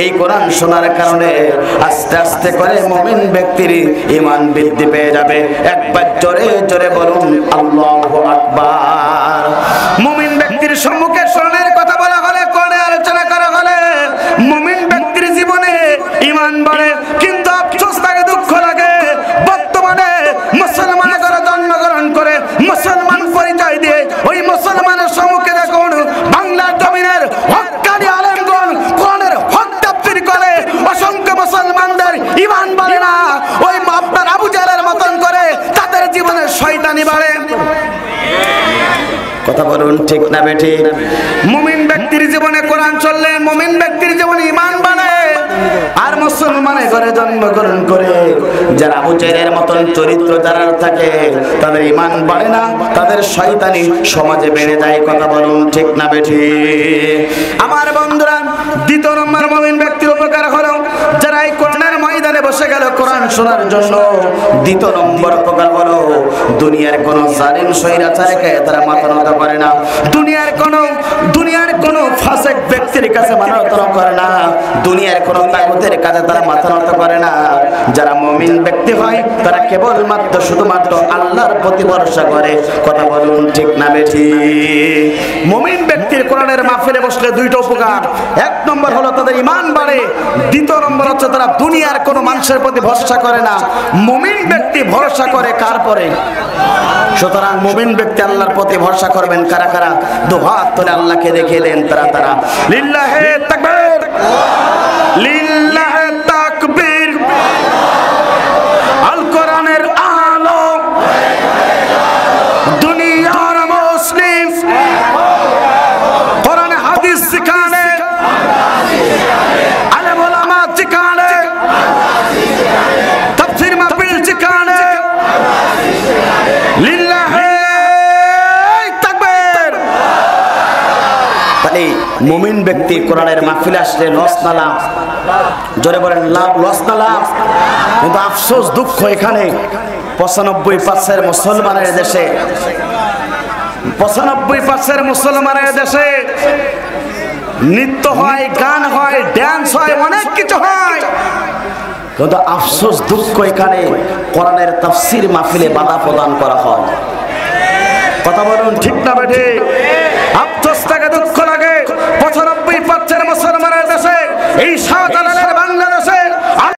এই কোরআন শোনার কারণে আস্তে আস্তে করে মুমিন ব্যক্তির ঈমান বৃদ্ধি পেয়ে যাবে। একবার জোরে জোরে বলুন আল্লাহু আকবার। মুমিন ব্যক্তির সম্মুখে কোরআনের কথা বলা হলে, কোরআনে আলোচনা করা হলে মুমিন ব্যক্তির জীবনে ঈমান বাড়ে। কিন্তু আফসোস লাগে, দুঃখ লাগে, বর্তমানে মুসলমানের ঘরে জন্মগ্রহণ করে মুসলমান পরিচয় দিয়ে ওই মুসলমানের সম্মুখে দেখুন বাংলার জমিনের হক্কানি আলেমগণ কোরআনের হক তাফসীর করে, অসংখ্য মুসলমানদের ঈমান বাড়ে না। ওই আপনার আবু জাহেলের মতন করে তাদের জীবনে শয়তানি বাড়ে। কথা বলুন ঠিক না বেঠিক? মুমিন ব্যক্তির জীবনে কোরআন চললে মুমিন ব্যক্তির জীবনে ঈমান বাড়ে। আর মুসলমানের ঘরে জন্মগ্রহণ করে যারা আবু জাহেলের মতন চরিত্র যারা থাকে তাদের ঈমান বাড়ে না, তাদের শয়তানি সমাজে বেড়ে যায়। কথা বলুন ঠিক না বেঠিক? আমার বন্ধুরা, দ্বিতীয় নম্বর মুমিন ব্যক্তির উপকার হলো যারা এই কোরআনের ময়দানে বসে গেল কোরআন শোনার জন্য। দ্বিতীয় নম্বর উপকার হলো দুনিয়ার কোন জালিম স্বৈরাচারকে তারা মাথা নত করে না, দুনিয়ার কোন ফাসিক ব্যক্তির কাছে মাথা নত করে না, দুনিয়ার কোন তাগুতের কাছে তারা মাথা নত করে না। যারা মুমিন ব্যক্তি হয় তারা কেবলমাত্র শুধুমাত্র আল্লাহর প্রতি ভরসা করে। কথা বলুন ঠিক না বেঠিক? মুমিন ব্যক্তির কোরআনের মাহফিলে বসলে দুইটা উপকার। এক নম্বর হলো তাদের ঈমান বাড়ে, দ্বিতীয় নম্বর হচ্ছে তারা দুনিয়ার কোন মানুষের প্রতি ভরসা করে না। মুমিন ব্যক্তি ভরসা করে কার পরে? সুতরাং মুমিন ব্যক্তি আল্লাহর প্রতি ভরসা করবেন কারা কারা? দুহাত তুলে আল্লাহকে দেখিয়ে দেন তারা তারা। লিল্লাহে তাকবীর, লিল্লাহে তাকবীর। আল কোরআনের আলো দুনিয়ার মুসলিম কোরআন হাদিস শিখানে, আলেম ওলামা শিখানে, তাফসীর মাহফিল শিখানে। লিল্লাহে তাকবীর। তাহলে মুমিন ব্যক্তি কোরআনের মাহফিলে আসলে লস না লাভ? জোরে বলেন লস না লাভ? কিন্তু আফসোস, দুঃখ এখানে 95% মুসলমানের দেশে, 95% মুসলমানের দেশে নৃত্য হয়, গান হয়, ড্যান্স হয়, অনেক কিছু হয়, কিন্তু আফসোস দুঃখ এখানে কোরআনের তাফসীর মাহফিলে বাধা প্রদান করা হয়। কথা বলুন ঠিক না বেঠিক? আফসোস লাগে, দুঃখ লাগে। 95% মুসলমানের দেশে এই শাহজালালের